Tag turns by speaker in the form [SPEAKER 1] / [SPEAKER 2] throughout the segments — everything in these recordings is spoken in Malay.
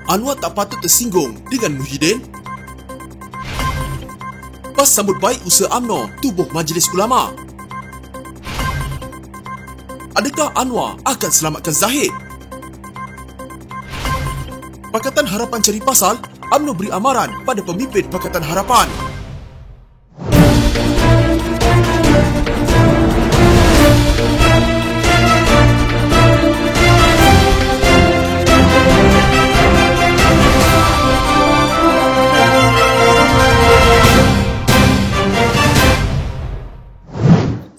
[SPEAKER 1] Anwar tak patut tersinggung dengan Muhyiddin. PAS sambut baik usaha UMNO tubuh Majlis Ulama. Adakah Anwar akan selamatkan Zahid? Pakatan Harapan cari pasal, UMNO beri amaran pada pemimpin Pakatan Harapan.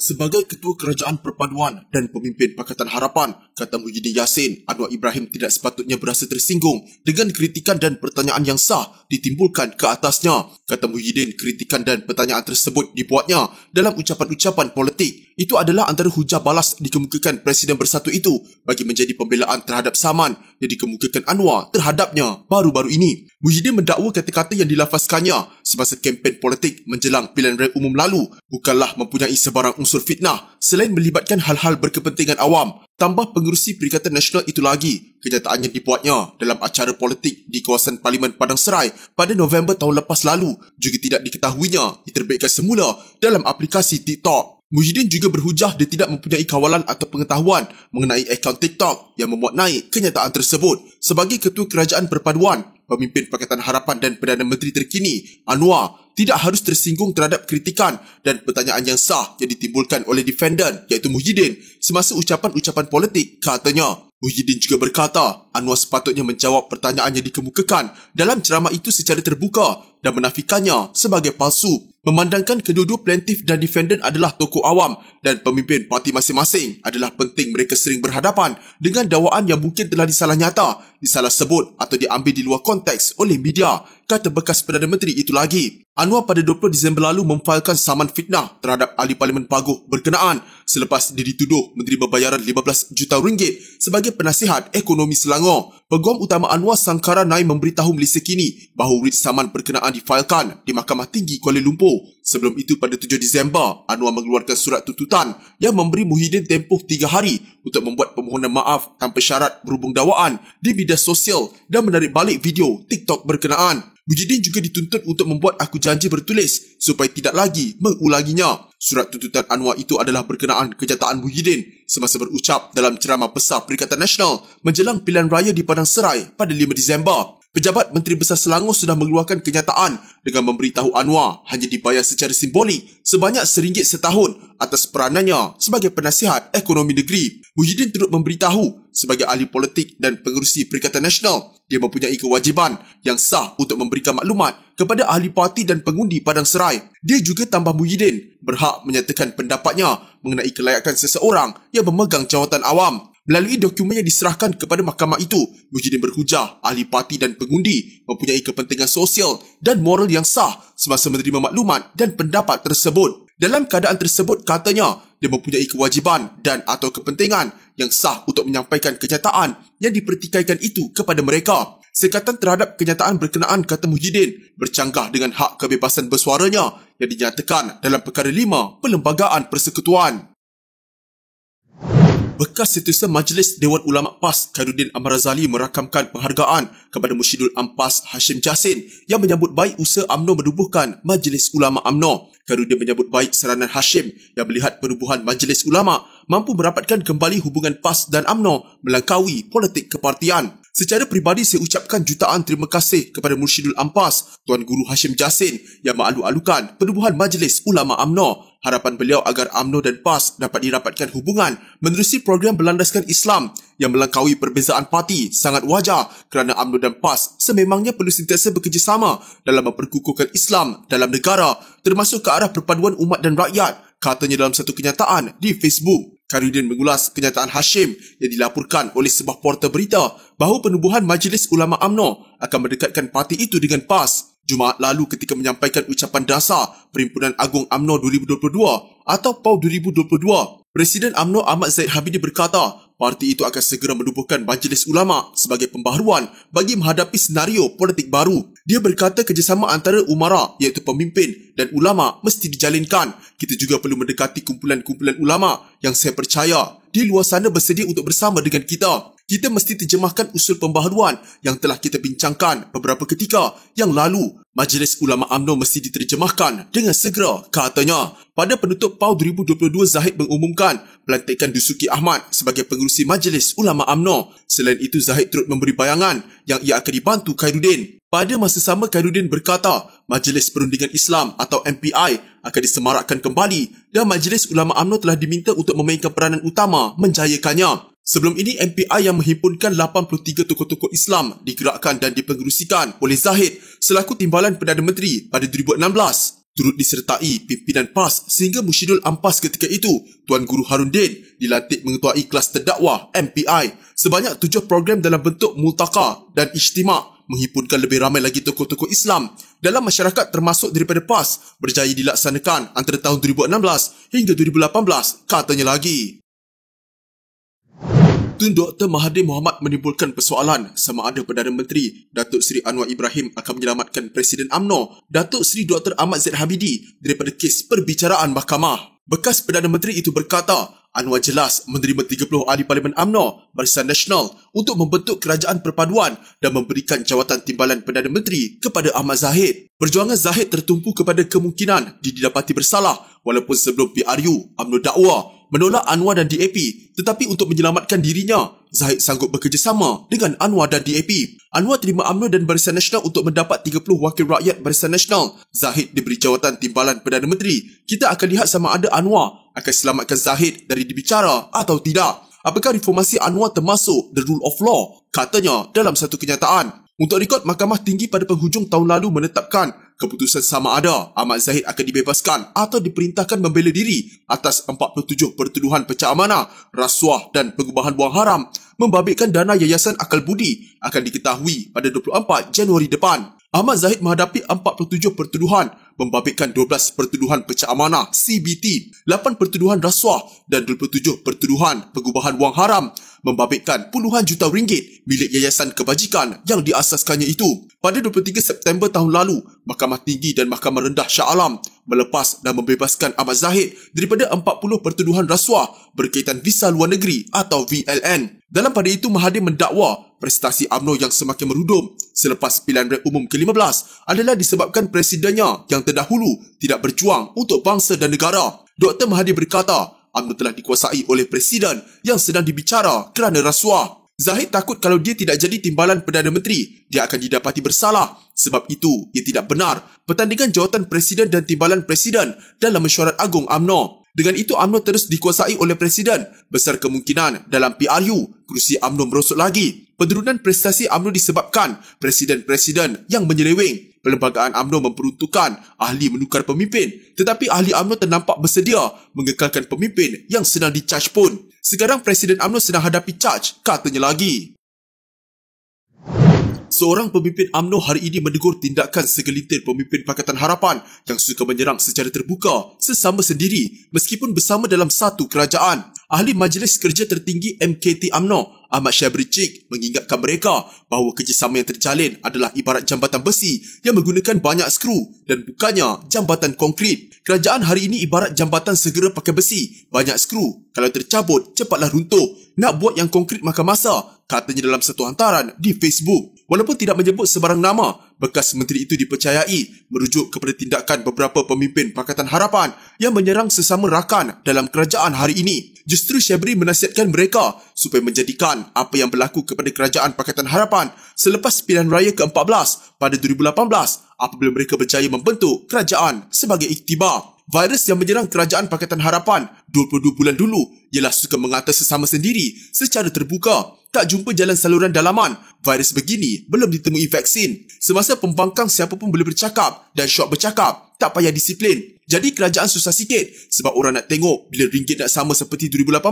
[SPEAKER 1] Sebagai Ketua Kerajaan Perpaduan dan Pemimpin Pakatan Harapan, kata Muhyiddin Yassin, Anwar Ibrahim tidak sepatutnya berasa tersinggung dengan kritikan dan pertanyaan yang sah ditimbulkan ke atasnya. Kata Muhyiddin, kritikan dan pertanyaan tersebut dibuatnya dalam ucapan-ucapan politik. Itu adalah antara hujah balas dikemukakan Presiden Bersatu itu bagi menjadi pembelaan terhadap saman yang dikemukakan Anwar terhadapnya baru-baru ini. Muhyiddin mendakwa kata-kata yang dilafazkannya semasa kempen politik menjelang pilihan raya umum lalu bukanlah mempunyai sebarang unsur fitnah selain melibatkan hal-hal berkepentingan awam. Tambah pengerusi Perikatan Nasional itu lagi, kenyataan yang dibuatnya dalam acara politik di kawasan Parlimen Padang Serai pada November tahun lepas lalu juga tidak diketahuinya diterbitkan semula dalam aplikasi TikTok. Muhyiddin juga berhujah dia tidak mempunyai kawalan atau pengetahuan mengenai akaun TikTok yang memuat naik kenyataan tersebut. Sebagai Ketua Kerajaan Perpaduan, Pemimpin Pakatan Harapan dan Perdana Menteri terkini, Anwar tidak harus tersinggung terhadap kritikan dan pertanyaan yang sah yang ditimbulkan oleh defendant iaitu Muhyiddin semasa ucapan-ucapan politik, katanya. Muhyiddin juga berkata, Anwar sepatutnya menjawab pertanyaan yang dikemukakan dalam ceramah itu secara terbuka dan menafikannya sebagai palsu. Memandangkan kedua-dua plaintiff dan defendant adalah tokoh awam dan pemimpin parti masing-masing, adalah penting mereka sering berhadapan dengan dakwaan yang mungkin telah disalah nyata, disalah sebut atau diambil di luar konteks oleh media, kata bekas Perdana Menteri itu lagi. Anwar pada 20 Disember lalu memfailkan saman fitnah terhadap ahli Parlimen Paguh berkenaan selepas dia dituduh menerima bayaran 15 juta ringgit sebagai penasihat ekonomi Selangor. Peguam utama Anwar Sangkara Naim memberitahu Malaysia Kini bahawa writ saman berkenaan difailkan di Mahkamah Tinggi Kuala Lumpur. Sebelum itu pada 7 Disember, Anwar mengeluarkan surat tuntutan yang memberi Muhyiddin tempoh 3 hari untuk membuat permohonan maaf tanpa syarat berhubung dakwaan di media sosial dan menarik balik video TikTok berkenaan. Muhyiddin juga dituntut untuk membuat aku janji bertulis supaya tidak lagi mengulanginya. Surat tuntutan Anwar itu adalah berkenaan kenyataan Muhyiddin semasa berucap dalam ceramah besar Perikatan Nasional menjelang pilihan raya di Padang Serai pada 5 Disember. Pejabat Menteri Besar Selangor sudah mengeluarkan kenyataan dengan memberitahu Anwar hanya dibayar secara simbolik sebanyak RM1 setahun atas peranannya sebagai penasihat ekonomi negeri. Muhyiddin turut memberitahu sebagai ahli politik dan pengerusi Perikatan Nasional, dia mempunyai kewajiban yang sah untuk memberikan maklumat kepada ahli parti dan pengundi Padang Serai. Dia juga tambah Muhyiddin berhak menyatakan pendapatnya mengenai kelayakan seseorang yang memegang jawatan awam. Melalui dokumen yang diserahkan kepada mahkamah itu, Muhyiddin berhujah ahli parti dan pengundi mempunyai kepentingan sosial dan moral yang sah semasa menerima maklumat dan pendapat tersebut. Dalam keadaan tersebut, katanya, dia mempunyai kewajiban dan atau kepentingan yang sah untuk menyampaikan kenyataan yang dipertikaikan itu kepada mereka. Sekatan terhadap kenyataan berkenaan, kata Muhyiddin, bercanggah dengan hak kebebasan bersuaranya yang dinyatakan dalam Perkara 5 Perlembagaan Persekutuan. Bekas Setiausaha Majlis Dewan Ulama PAS Khairuddin Ahmad Razali merakamkan penghargaan kepada Mursyidul Ampas Hashim Jassin yang menyambut baik usaha UMNO menubuhkan Majlis Ulama UMNO. Khairuddin menyambut baik seranan Hashim yang melihat penubuhan Majlis Ulama mampu merapatkan kembali hubungan PAS dan UMNO melangkaui politik kepartian. Secara peribadi, saya ucapkan jutaan terima kasih kepada Mursyidul Ampas, Tuan Guru Hashim Jassin yang mengalu-alukan penubuhan Majlis Ulama UMNO. Harapan beliau agar UMNO dan PAS dapat dirapatkan hubungan menerusi program berlandaskan Islam yang melangkaui perbezaan parti sangat wajar kerana UMNO dan PAS sememangnya perlu sentiasa bekerjasama dalam memperkukuhkan Islam dalam negara termasuk ke arah perpaduan umat dan rakyat, katanya dalam satu kenyataan di Facebook. Khairuddin mengulas kenyataan Hashim yang dilaporkan oleh sebuah portal berita bahawa penubuhan Majlis Ulama UMNO akan mendekatkan parti itu dengan PAS. Jumaat lalu ketika menyampaikan ucapan dasar Perhimpunan Agung UMNO 2022 atau PAU 2022, Presiden UMNO Ahmad Zahid Habibie berkata parti itu akan segera menubuhkan Majlis Ulama sebagai pembaharuan bagi menghadapi senario politik baru. Dia berkata kerjasama antara umara iaitu pemimpin dan ulama mesti dijalinkan. Kita juga perlu mendekati kumpulan-kumpulan ulama yang saya percaya di luar sana bersedia untuk bersama dengan kita. Kita mesti terjemahkan usul pembaharuan yang telah kita bincangkan beberapa ketika yang lalu. Majlis Ulama UMNO mesti diterjemahkan dengan segera, katanya. Pada penutup PAU 2022, Zahid mengumumkan pelantikan Dusuki Ahmad sebagai pengerusi Majlis Ulama UMNO. Selain itu, Zahid turut memberi bayangan yang ia akan dibantu Khairuddin. Pada masa sama, Khairuddin berkata Majlis Perundingan Islam atau MPI akan disemarakkan kembali dan Majlis Ulama UMNO telah diminta untuk memainkan peranan utama menjayakannya. Sebelum ini, MPI yang menghimpunkan 83 tokoh-tokoh Islam digerakkan dan dipengerusikan oleh Zahid selaku Timbalan Perdana Menteri pada 2016. Turut disertai pimpinan PAS sehingga Musyidul Ampas ketika itu, Tuan Guru Harun Din, dilantik mengetuai kelas terdakwah MPI. Sebanyak 7 program dalam bentuk multaka dan ijtima' menghimpunkan lebih ramai lagi tokoh-tokoh Islam dalam masyarakat termasuk daripada PAS berjaya dilaksanakan antara tahun 2016 hingga 2018, katanya lagi. Tun Dr. Mahathir Mohamad menimbulkan persoalan sama ada Perdana Menteri Datuk Seri Anwar Ibrahim akan menyelamatkan Presiden UMNO Datuk Seri Dr. Ahmad Zaid Habidi daripada kes perbicaraan mahkamah. Bekas Perdana Menteri itu berkata, Anwar jelas menerima 30 ahli Parlimen UMNO Barisan Nasional untuk membentuk kerajaan perpaduan dan memberikan jawatan Timbalan Perdana Menteri kepada Ahmad Zahid. Perjuangan Zahid tertumpu kepada kemungkinan didapati bersalah walaupun sebelum PRU UMNO dakwa menolak Anwar dan DAP, tetapi untuk menyelamatkan dirinya, Zahid sanggup bekerjasama dengan Anwar dan DAP. Anwar terima UMNO dan Barisan Nasional untuk mendapat 30 wakil rakyat Barisan Nasional. Zahid diberi jawatan Timbalan Perdana Menteri. Kita akan lihat sama ada Anwar akan selamatkan Zahid dari dibicara atau tidak. Apakah reformasi Anwar termasuk the rule of law? Katanya dalam satu kenyataan. Untuk rekod, Mahkamah Tinggi pada penghujung tahun lalu menetapkan keputusan sama ada Ahmad Zahid akan dibebaskan atau diperintahkan membela diri atas 47 pertuduhan pecah amanah, rasuah dan pengubahan wang haram membabitkan dana Yayasan Akal Budi akan diketahui pada 24 Januari depan. Ahmad Zahid menghadapi 47 pertuduhan membabitkan 12 pertuduhan pecah amanah CBT, 8 pertuduhan rasuah dan 27 pertuduhan pengubahan wang haram membabitkan puluhan juta ringgit milik Yayasan Kebajikan yang diasaskannya itu. Pada 23 September tahun lalu, Mahkamah Tinggi dan Mahkamah Rendah Shah Alam melepas dan membebaskan Ahmad Zahid daripada 40 pertuduhan rasuah berkaitan visa luar negeri atau VLN. Dalam pada itu, Mahathir mendakwa prestasi UMNO yang semakin merudum selepas pilihan raya umum ke-15 adalah disebabkan presidennya yang terdahulu tidak berjuang untuk bangsa dan negara. Dr. Mahathir berkata, UMNO telah dikuasai oleh presiden yang sedang dibicara kerana rasuah. Zahid takut kalau dia tidak jadi Timbalan Perdana Menteri, dia akan didapati bersalah. Sebab itu, ia tidak benar pertandingan jawatan Presiden dan Timbalan Presiden dalam Mesyuarat Agung UMNO. Dengan itu, UMNO terus dikuasai oleh Presiden. Besar kemungkinan dalam PRU, kerusi UMNO merosot lagi. Penurunan prestasi UMNO disebabkan presiden-presiden yang menyeleweng. Perlembagaan UMNO memperuntukkan ahli menukar pemimpin, tetapi ahli UMNO ternampak bersedia mengekalkan pemimpin yang sedang dicaj pun. Sekarang Presiden UMNO sedang hadapi caj, katanya lagi. Seorang pemimpin UMNO hari ini menegur tindakan segelintir pemimpin Pakatan Harapan yang suka menyerang secara terbuka sesama sendiri meskipun bersama dalam satu kerajaan. Ahli Majlis Kerja Tertinggi MKT UMNO, Ahmad Syabri Cik, mengingatkan mereka bahawa kerjasama yang terjalin adalah ibarat jambatan besi yang menggunakan banyak skru dan bukannya jambatan konkrit. Kerajaan hari ini ibarat jambatan segera pakai besi, banyak skru. Kalau tercabut, cepatlah runtuh. Nak buat yang konkrit makan masa, katanya dalam satu hantaran di Facebook. Walaupun tidak menyebut sebarang nama, bekas menteri itu dipercayai merujuk kepada tindakan beberapa pemimpin Pakatan Harapan yang menyerang sesama rakan dalam kerajaan hari ini. Justru Syabri menasihatkan mereka supaya menjadikan apa yang berlaku kepada kerajaan Pakatan Harapan selepas pilihan raya ke-14 pada 2018 apabila mereka berjaya membentuk kerajaan sebagai iktibar. Virus yang menyerang kerajaan Pakatan Harapan 22 bulan dulu ialah suka mengata sesama sendiri secara terbuka. Tak jumpa jalan saluran dalaman. Virus begini belum ditemui vaksin. Semasa pembangkang siapa pun boleh bercakap dan syok bercakap. Tak payah disiplin. Jadi kerajaan susah sikit sebab orang nak tengok bila ringgit nak sama seperti 2018.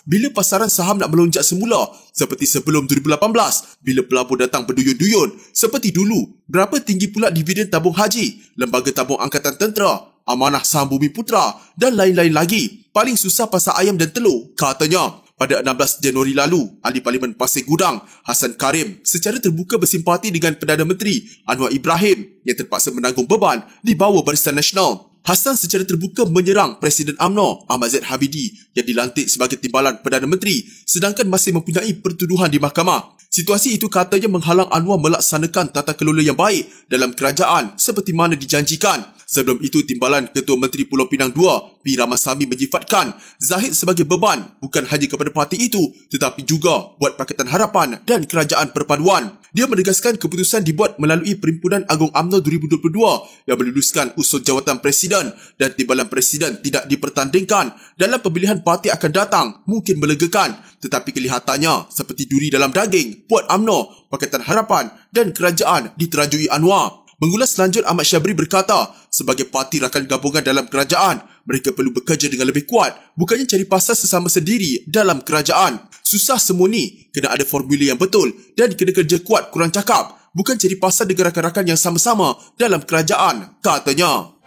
[SPEAKER 1] Bila pasaran saham nak melonjak semula seperti sebelum 2018. Bila pelabur datang berduyun-duyun seperti dulu. Berapa tinggi pula dividen tabung haji, lembaga tabung angkatan tentera, amanah saham Bumi Putra dan lain-lain lagi. Paling susah pasar ayam dan telur, katanya. Pada 16 Januari lalu, Ahli Parlimen Pasir Gudang, Hassan Karim, secara terbuka bersimpati dengan Perdana Menteri Anwar Ibrahim yang terpaksa menanggung beban di bawah Barisan Nasional. Hassan secara terbuka menyerang Presiden UMNO Ahmad Zaid Habidi yang dilantik sebagai Timbalan Perdana Menteri sedangkan masih mempunyai pertuduhan di mahkamah. Situasi itu katanya menghalang Anwar melaksanakan tata kelola yang baik dalam kerajaan seperti mana dijanjikan. Sebelum itu, Timbalan Ketua Menteri Pulau Pinang II, P. Ramasamy menyifatkan Zahid sebagai beban bukan hanya kepada parti itu tetapi juga buat Pakatan Harapan dan Kerajaan Perpaduan. Dia menegaskan keputusan dibuat melalui Perhimpunan Agung UMNO 2022 yang meluluskan usul jawatan Presiden dan Timbalan Presiden tidak dipertandingkan dalam pemilihan parti akan datang mungkin melegakan, tetapi kelihatannya seperti duri dalam daging buat UMNO, Pakatan Harapan dan Kerajaan diterajui Anwar. Mengulas lanjut, Ahmad Syabri berkata, sebagai parti rakan gabungan dalam kerajaan, mereka perlu bekerja dengan lebih kuat, bukannya cari pasal sesama sendiri dalam kerajaan. Susah semua ni, kena ada formula yang betul dan kena kerja kuat kurang cakap, bukan cari pasal dengan rakan-rakan yang sama-sama dalam kerajaan, katanya.